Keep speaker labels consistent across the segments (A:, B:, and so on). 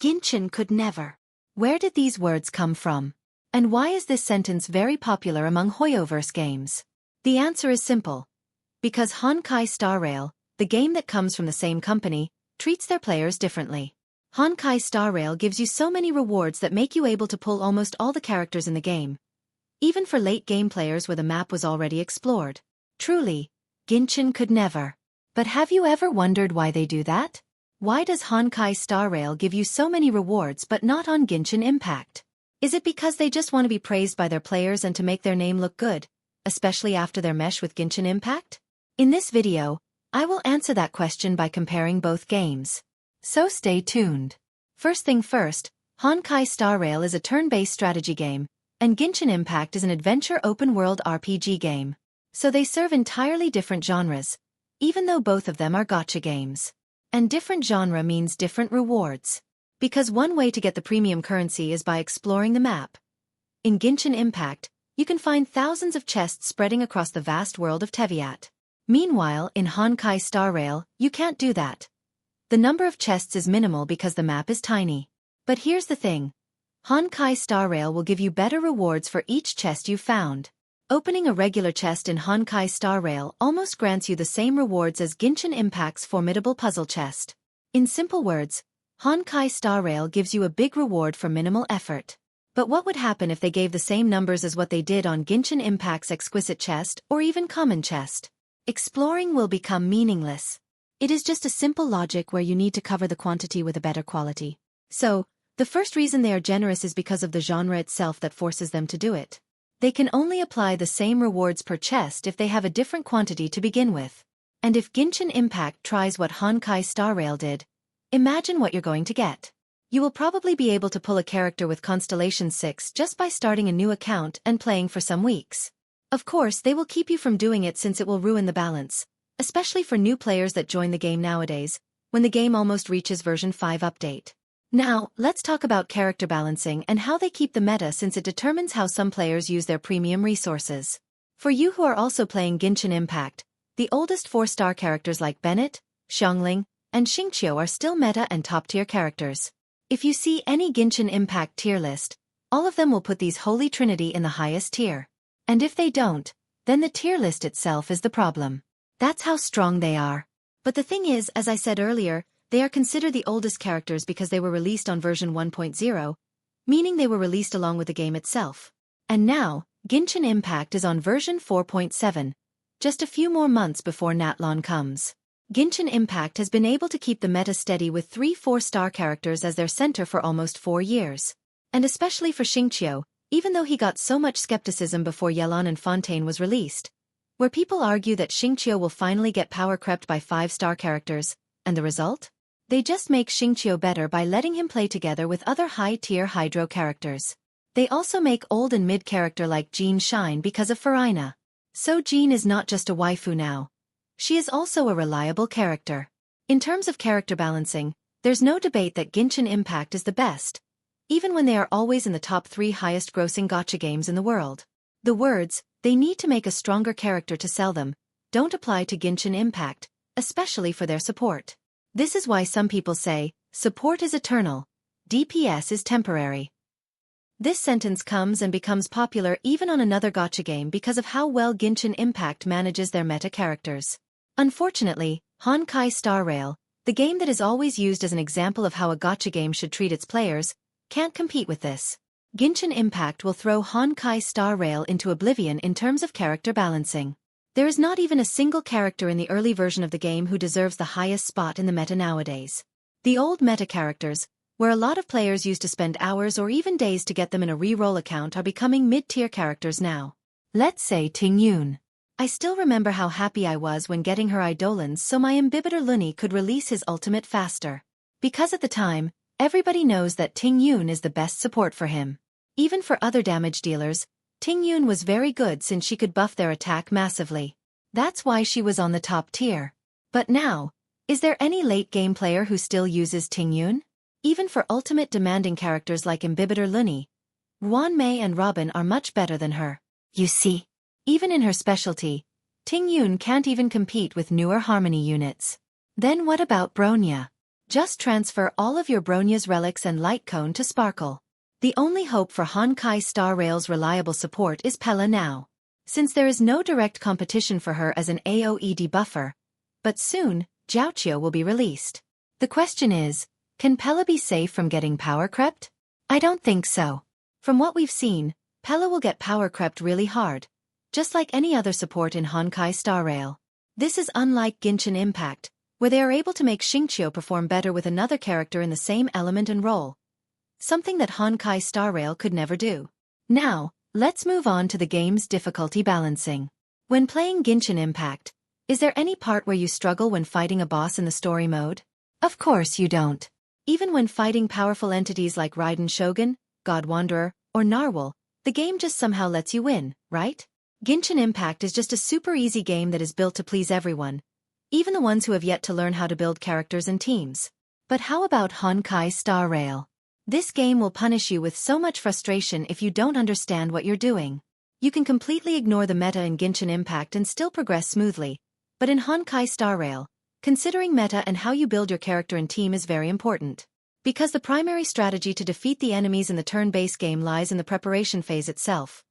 A: Genshin could never. Where did these words come from? And why is this sentence very popular among Hoyoverse games? The answer is simple. Because Honkai Star Rail, the game that comes from the same company, treats their players differently. Honkai Star Rail gives you so many rewards that make you able to pull almost all the characters in the game, even for late game players where the map was already explored. Truly, Genshin could never. But have you ever wondered why they do that? Why does Honkai Star Rail give you so many rewards but not on Genshin Impact? Is it because they just want to be praised by their players and to make their name look good, especially after their mesh with Genshin Impact? In this video, I will answer that question by comparing both games. So stay tuned. First thing first, Honkai Star Rail is a turn-based strategy game, and Genshin Impact is an adventure open-world RPG game. So they serve entirely different genres, even though both of them are gacha games. And different genre means different rewards. Because one way to get the premium currency is by exploring the map. In Genshin Impact, you can find thousands of chests spreading across the vast world of Teviat. Meanwhile, in Honkai Star Rail, you can't do that. The number of chests is minimal because the map is tiny. But here's the thing. Honkai Star Rail will give you better rewards for each chest you've found. Opening a regular chest in Honkai Star Rail almost grants you the same rewards as Genshin Impact's formidable puzzle chest. In simple words, Honkai Star Rail gives you a big reward for minimal effort. But what would happen if they gave the same numbers as what they did on Genshin Impact's exquisite chest or even common chest? Exploring will become meaningless. It is just a simple logic where you need to cover the quantity with a better quality. So, the first reason they are generous is because of the genre itself that forces them to do it. They can only apply the same rewards per chest if they have a different quantity to begin with. And if Genshin Impact tries what Honkai Star Rail did, imagine what you're going to get. You will probably be able to pull a character with Constellation 6 just by starting a new account and playing for some weeks. Of course, they will keep you from doing it since it will ruin the balance, especially for new players that join the game nowadays, when the game almost reaches version 5 update. Now, let's talk about character balancing and how they keep the meta since it determines how some players use their premium resources. For you who are also playing Genshin Impact, the oldest 4-star characters like Bennett, Xiangling, and Xingqiu are still meta and top-tier characters. If you see any Genshin Impact tier list, all of them will put these holy trinity in the highest tier. And if they don't, then the tier list itself is the problem. That's how strong they are. But the thing is, as I said earlier, they are considered the oldest characters because they were released on version 1.0, meaning they were released along with the game itself. And now, Genshin Impact is on version 4.7, just a few more months before Natlan comes. Genshin Impact has been able to keep the meta steady with 3 4-star characters as their center for almost 4 years. And especially for Xingqiu, even though he got so much skepticism before Yelan and Fontaine was released, where people argue that Xingqiu will finally get power crept by 5-star characters, and the result? They just make Xingqiu better by letting him play together with other high-tier Hydro characters. They also make old and mid character like Jean shine because of Farina. So Jean is not just a waifu now. She is also a reliable character. In terms of character balancing, there's no debate that Genshin Impact is the best, even when they are always in the top 3 highest-grossing gacha games in the world. The words, they need to make a stronger character to sell them, don't apply to Genshin Impact, especially for their support. This is why some people say, support is eternal, DPS is temporary. This sentence comes and becomes popular even on another gacha game because of how well Genshin Impact manages their meta characters. Unfortunately, Honkai Star Rail, the game that is always used as an example of how a gacha game should treat its players, can't compete with this. Genshin Impact will throw Honkai Star Rail into oblivion in terms of character balancing. There is not even a single character in the early version of the game who deserves the highest spot in the meta nowadays. The old meta characters, where a lot of players used to spend hours or even days to get them in a re-roll account, are becoming mid-tier characters now. Let's say Tingyun. I still remember how happy I was when getting her Eidolons so my Imbibitor Luni could release his ultimate faster. Because at the time, everybody knows that Tingyun is the best support for him. Even for other damage dealers, Tingyun was very good since she could buff their attack massively. That's why she was on the top tier. But now, is there any late-game player who still uses Tingyun? Even for ultimate demanding characters like Imbibitor Luni, Ruan Mei and Robin are much better than her. You see, even in her specialty, Tingyun can't even compete with newer Harmony units. Then what about Bronya? Just transfer all of your Bronya's relics and light cone to Sparkle. The only hope for Honkai Star Rail's reliable support is Pella now. Since there is no direct competition for her as an AoE debuffer, but soon, Jiaoqiu will be released. The question is, can Pella be safe from getting power crept? I don't think so. From what we've seen, Pella will get power crept really hard, just like any other support in Honkai Star Rail. This is unlike Genshin Impact, where they are able to make Xingqiu perform better with another character in the same element and role. Something that Honkai Star Rail could never do. Now, let's move on to the game's difficulty balancing. When playing Genshin Impact, is there any part where you struggle when fighting a boss in the story mode? Of course you don't. Even when fighting powerful entities like Raiden Shogun, God Wanderer, or Narwhal, the game just somehow lets you win, right? Genshin Impact is just a super easy game that is built to please everyone, even the ones who have yet to learn how to build characters and teams. But how about Honkai Star Rail? This game will punish you with so much frustration if you don't understand what you're doing. You can completely ignore the meta in Genshin Impact and still progress smoothly, but in Honkai Star Rail, considering meta and how you build your character and team is very important. Because the primary strategy to defeat the enemies in the turn-based game lies in the preparation phase itself.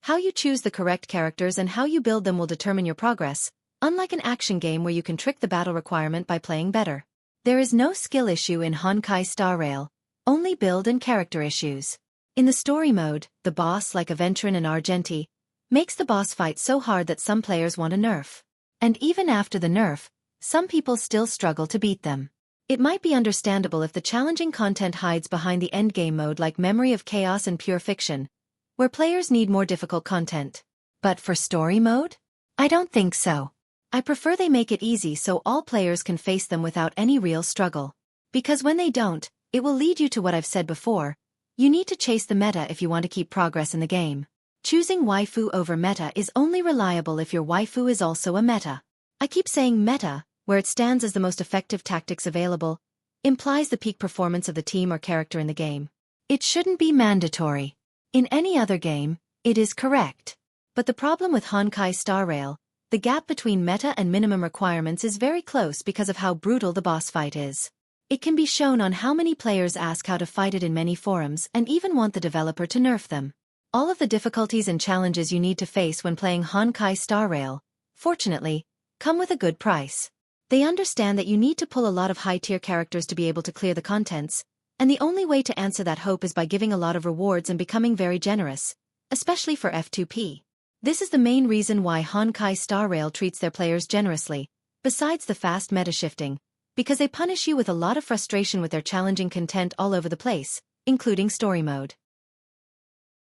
A: How you choose the correct characters and how you build them will determine your progress, unlike an action game where you can trick the battle requirement by playing better. There is no skill issue in Honkai Star Rail, only build and character issues. In the story mode, the boss like Aventrin and Argenti makes the boss fight so hard that some players want a nerf. And even after the nerf, some people still struggle to beat them. It might be understandable if the challenging content hides behind the endgame mode like Memory of Chaos and Pure Fiction, where players need more difficult content. But for story mode? I don't think so. I prefer they make it easy so all players can face them without any real struggle. Because when they don't, it will lead you to what I've said before. You need to chase the meta if you want to keep progress in the game. Choosing waifu over meta is only reliable if your waifu is also a meta. I keep saying meta, where it stands as the most effective tactics available, implies the peak performance of the team or character in the game. It shouldn't be mandatory. In any other game, it is correct. But the problem with Honkai Star Rail, the gap between meta and minimum requirements is very close because of how brutal the boss fight is. It can be shown on how many players ask how to fight it in many forums and even want the developer to nerf them. All of the difficulties and challenges you need to face when playing Honkai Star Rail, fortunately, come with a good price. They understand that you need to pull a lot of high-tier characters to be able to clear the contents, and the only way to answer that hope is by giving a lot of rewards and becoming very generous, especially for F2P. This is the main reason why Honkai Star Rail treats their players generously, besides the fast meta shifting, because they punish you with a lot of frustration with their challenging content all over the place, including story mode.